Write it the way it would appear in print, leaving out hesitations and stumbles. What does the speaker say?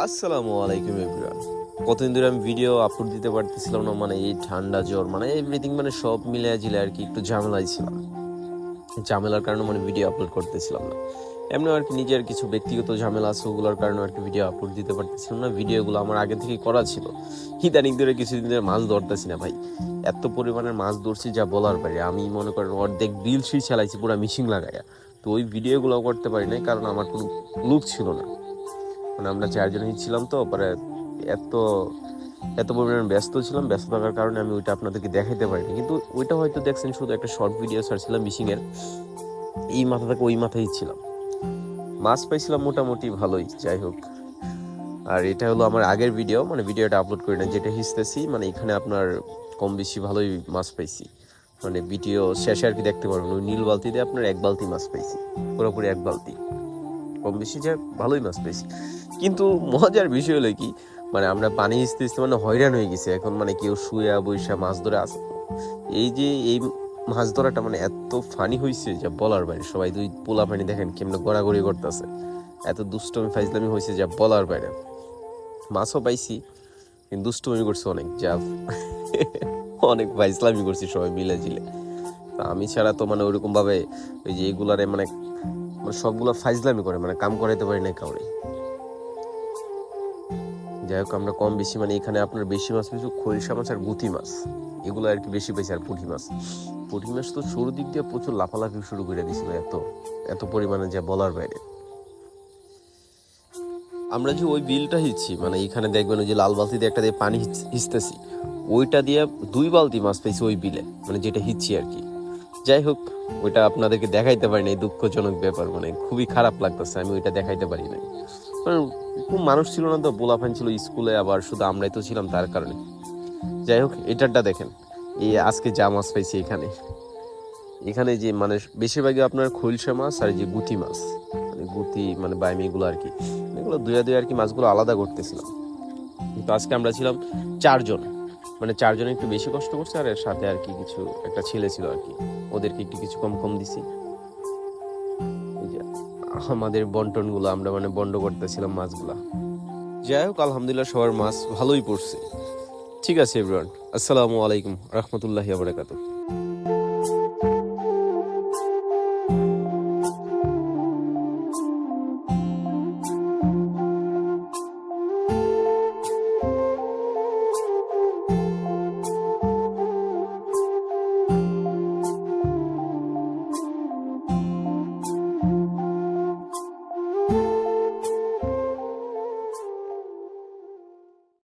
আসসালামু আলাইকুম এভরিওয়ান। কতদিন ধরে আমি ভিডিও আপলোড দিতে পারতেছিলাম না, মানে এই ঠান্ডা জ্বর মানে এভরিথিং মানে সব মিলে জিলে আর কি একটু ঝামেলাই ছিলাম। ঝামেলার কারণে মানে ভিডিও আপলোড করতেছিলাম না। এমনি আর কি নিজের কিছু ব্যক্তিগত ঝামেলা আছে, ওগুলোর কারণে আর কি ভিডিও আপলোড দিতে পারতেছিলাম না। ভিডিওগুলো আমার আগে থেকেই করা ছিল। ইদানিং ধরে কিছুদিন ধরে মাছ ধরতেছি না ভাই, এত পরিমাণের মাছ ধরছি যা বলার বাইরে। আমি মনে করেন অর্ধেক বিল সুই চালাইছি পুরো মিশিং লাগাইয়া। তো ওই ভিডিওগুলো করতে পারি নাই কারণ আমার কোনো লুক ছিল না। মানে আমরা চারজনই ছিলাম, তো পরে এত এত পরিমাণে ব্যস্ত ছিলাম। ব্যস্ত থাকার কারণে আমি ওইটা আপনাদেরকে দেখাইতে পারিনি। কিন্তু ওইটা হয়তো দেখছেন, শুধু একটা শর্ট ভিডিও ছাড়ছিলাম মিশিংয়ের। এই মাথা থেকে ওই মাথায় ছিলাম, মাছ পাইছিলাম মোটামুটি ভালোই। যাই হোক, আর এটা হলো আমার আগের ভিডিও, মানে ভিডিওটা আপলোড করি না, যেটা হিসতেছি মানে এখানে আপনার কম বেশি ভালোই মাছ পাইছি। মানে ভিডিও শেষে আর কি দেখতে পারবেন, ওই নীল বালতি দিয়ে আপনার এক বালতি মাছ পাইছি, পুরোপুরি এক বালতি। কম বেশি যে ভালোই মাছ পেয়েছি। কিন্তু মজার বিষয় হলো কি, মানে আমরা পানি হিসতে হিসতে মানে হয়রান হয়ে গেছে। এখন মানে কেউ শুয়ে বৈশা মাছ ধরে আসে। এই মাছ ধরাটা মানে এত ফানি হয়েছে যা বলার বাইরে। সবাই দুই পোলা পানি দেখেন কেমনে গড়াগড়ি করতেছে, এত দুষ্টমি ফাইজলামি হয়েছে যা বলার বাইরে। মাছও পাইছি, কিন্তু দুষ্টমি করছে অনেক, যা অনেক ফাইজলামি করছি সবাই মিলে জিলে। আমি ছাড়া তো মানে ওইরকম ভাবে ওই যে এগুলারে মানে সবগুলো ফাইজলামি করে, মানে কাম করাইতে পারি না কাউরে। যাই হোক, আমরা কম বেশি মানে এখানে আপনার বেশি মাছ পেয়েছি খরিশা মাছ আর গুতি মাছ, এগুলো আর কি বেশি পেয়েছি। আর পুঁটি মাছ তো শুরুর দিক দিয়ে প্রচুর লাফালাফি শুরু করে দিয়েছিল, এত এত পরিমাণে যা বলার বাইরে। আমরা যে ওই বিলটা হিচ্ছি, মানে এখানে দেখবেন ওই যে লাল বালতি দিয়ে একটা দিয়ে পানি হিচতেছি, ওইটা দিয়ে 2 বালতি মাছ পেয়েছি ওই বিলে, মানে যেটা হিচ্ছি আর কি। যাই হোক, ওইটা আপনাদেরকে দেখাইতে পারি নাই, দুঃখজনক ব্যাপার, মানে খুবই খারাপ লাগতেছে আমি ওইটা দেখাইতে পারি নাই। কারণ খুব মানুষ ছিল না তো, পোলাপান ছিল স্কুলে, আবার শুধু আমরাই তো ছিলাম তার কারণে। যাই হোক, এটারটা দেখেন, এই আজকে যা মাছ পাইছি এখানে যে মানে বেশিরভাগই আপনার খৈলসা মাছ আর যে গুতি মাছ, মানে গুতি মানে বাইমিগুলো আর কি, এগুলো দুই আর কি মাছগুলো আলাদা করতেছিলাম। কিন্তু আজকে আমরা ছিলাম 4 জন, মানে 4 জনে একটু বেশি কষ্ট করছে, আর এর সাথে আর কি কিছু একটা ছেলে ছিল আর কি, ওদেরকে একটু কিছু কম কম দিছি। এই যে আমাদের বন্টন গুলো আমরা মানে বন্ড করতেছিলাম মাছগুলা। যাই হোক, আলহামদুলিল্লাহ সবার মাছ ভালোই পড়ছে। ঠিক আছে এভরিওয়ান, আসসালামু আলাইকুম রহমতুল্লাহি ওয়া বারাকাতুহু।